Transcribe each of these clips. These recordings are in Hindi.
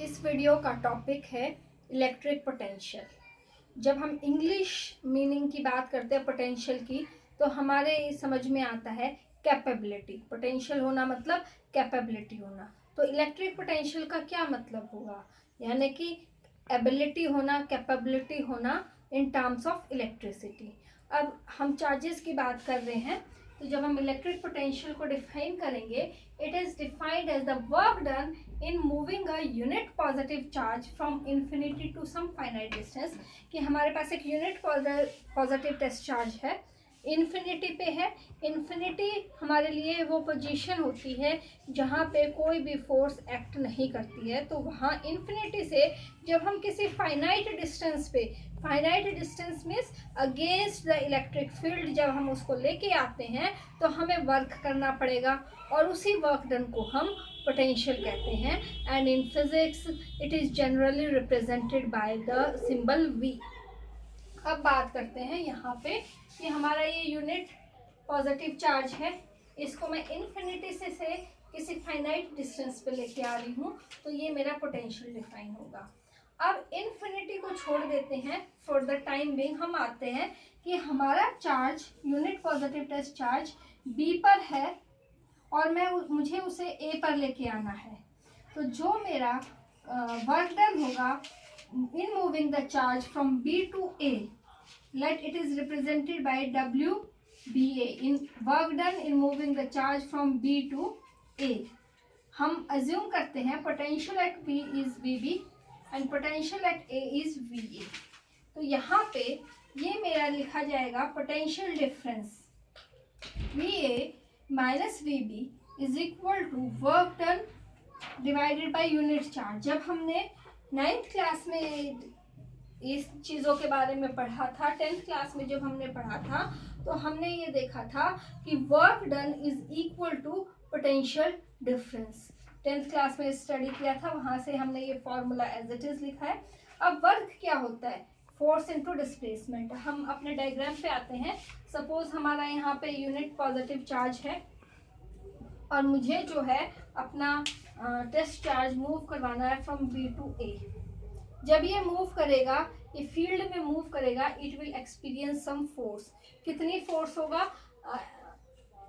इस वीडियो का टॉपिक है इलेक्ट्रिक पोटेंशियल। जब हम इंग्लिश मीनिंग की बात करते हैं पोटेंशियल की, तो हमारे समझ में आता है कैपेबिलिटी। पोटेंशियल होना मतलब कैपेबिलिटी होना। तो इलेक्ट्रिक पोटेंशियल का क्या मतलब होगा, यानी कि एबिलिटी होना, कैपेबिलिटी होना इन टर्म्स ऑफ इलेक्ट्रिसिटी। अब हम चार्जेस की बात कर रहे हैं, तो जब हम इलेक्ट्रिक पोटेंशियल को डिफाइन करेंगे, it is defined as the work done in moving a unit positive charge from infinity to some finite distance. कि हमारे पास एक यूनिट पॉजिटिव टेस्ट चार्ज है, इन्फिनिटी पे है। इन्फिनिटी हमारे लिए वो पोजीशन होती है जहाँ पे कोई भी फोर्स एक्ट नहीं करती है। तो वहाँ इन्फिनिटी से जब हम किसी फाइनाइट डिस्टेंस पे, finite distance means against the electric field, जब हम उसको लेके आते हैं तो हमें वर्क करना पड़ेगा, और उसी वर्क डन को हम पोटेंशियल कहते हैं। And in physics it is generally represented by the symbol V। अब बात करते हैं यहाँ पे कि हमारा ये यूनिट पॉजिटिव चार्ज है, इसको मैं इन्फिनिटी से किसी फाइनाइट डिस्टेंस पे लेके आ रही हूँ, तो ये मेरा पोटेंशियल डिफाइन होगा। अब इन्फिनिटी को छोड़ देते हैं फॉर द टाइम बिंग। हम आते हैं कि हमारा charge, unit positive test charge B पर है और मुझे उसे A पर लेके आना है। तो जो मेरा वर्क डन होगा in moving the charge from B to A, let it is represented by WBA, in work done in moving the charge from B to A। हम assume करते हैं potential at B is VB and potential at A is VA। तो यहाँ पे ये मेरा लिखा जाएगा potential difference VA minus VB is equal to work done divided by unit charge। जब हमने 9th क्लास में इस चीज़ों के बारे में पढ़ा था, 10th क्लास में जब हमने पढ़ा था, तो हमने ये देखा था कि work done is equal to potential difference. 10th class में स्टडी किया था, वहाँ से हमने ये फॉर्मूला एज इट इज लिखा है। अब वर्क क्या होता है? Force into displacement. हम अपने डायग्राम पे आते हैं। सपोज हमारा यहाँ पे यूनिट पॉजिटिव चार्ज है और मुझे जो है अपना टेस्ट चार्ज मूव करवाना है फ्रॉम B टू A। जब ये मूव करेगा, ये फील्ड में मूव करेगा, it will experience some force. कितनी फोर्स होगा?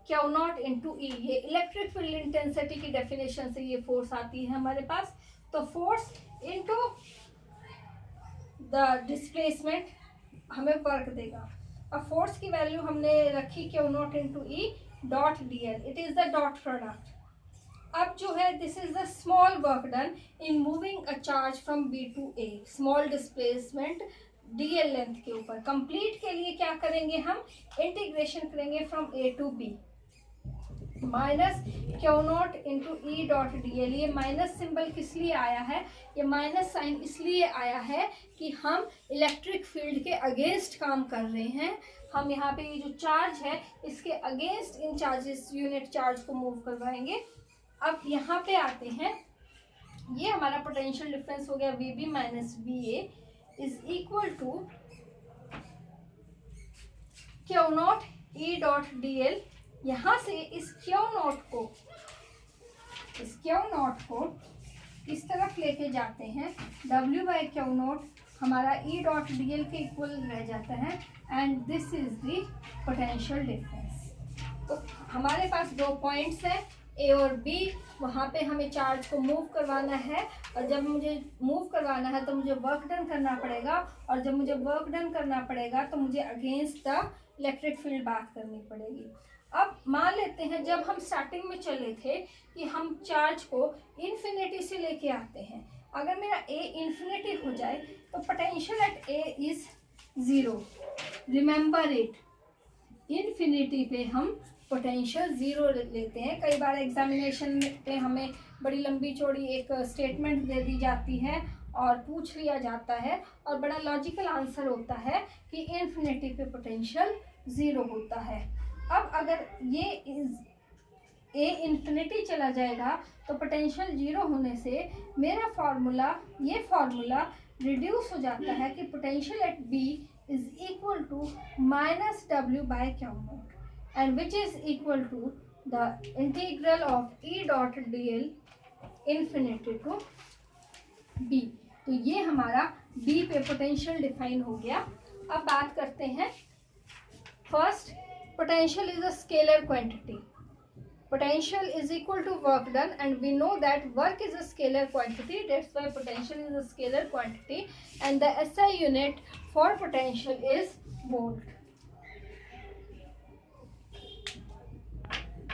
Q0 into E। ये इलेक्ट्रिक फील्ड इंटेंसिटी की डेफिनेशन से ये फोर्स आती है हमारे पास। तो फोर्स इंटू द डिस्प्लेसमेंट हमें वर्क देगा। अब फोर्स की वैल्यू हमने रखी Q0 into E dot DL, it is the dot product. अब जो है this is the small work done in moving a charge from B to A, small displacement DL length के ऊपर। कंप्लीट के लिए क्या करेंगे? हम इंटीग्रेशन करेंगे from A to B minus Q0 into E dot DL। ये माइनस सिंबल किस लिए आया है? ये माइनस साइन इसलिए आया है कि हम इलेक्ट्रिक फील्ड के अगेंस्ट काम कर रहे हैं। हम यहाँ पे ये जो चार्ज है इसके अगेंस्ट इन चार्जेस, यूनिट चार्ज को मूव करवाएंगे। अब यहाँ पे आते हैं, ये हमारा पोटेंशियल डिफरेंस हो गया VB minus VA is equal to Q0 E dot DL। यहाँ से इस Q0 को इस तरफ लेके जाते हैं, W बाई Q0 हमारा E डॉट DL के इक्वल रह जाता है, and this is the potential difference. तो हमारे पास दो पॉइंट्स हैं A और B, वहाँ पे हमें चार्ज को मूव करवाना है, और जब मुझे मूव करवाना है तो मुझे वर्क डन करना पड़ेगा, और जब मुझे वर्क डन करना पड़ेगा तो मुझे अगेंस्ट द इलेक्ट्रिक फील्ड बात करनी पड़ेगी। अब मान लेते हैं जब हम स्टार्टिंग में चले थे कि हम चार्ज को इन्फिनिटी से लेके आते हैं। अगर मेरा A इन्फिनिटी हो जाए तो potential at A is 0। Remember it, infinity पे हम पोटेंशियल 0 लेते हैं। कई बार एग्जामिनेशन पे हमें बड़ी लंबी चौड़ी एक स्टेटमेंट दे दी जाती है और पूछ लिया जाता है, और बड़ा लॉजिकल आंसर होता है कि इन्फिनिटी पे पोटेंशियल 0 होता है। अब अगर ये A इन्फिनिटी चला जाएगा तो पोटेंशियल 0 होने से मेरा फॉर्मूला, ये फॉर्मूला रिड्यूस हो जाता है कि potential at B is equal to minus W by Q0, and which is equal to the integral of E dot DL infinity to B. तो ये हमारा बी पे पोटेंशियल डिफाइन हो गया। अब बात करते हैं first, potential is a scalar quantity. Potential is equal to work done, and we know that work is a scalar quantity. That's why potential is a scalar quantity, and the SI unit for potential is volt.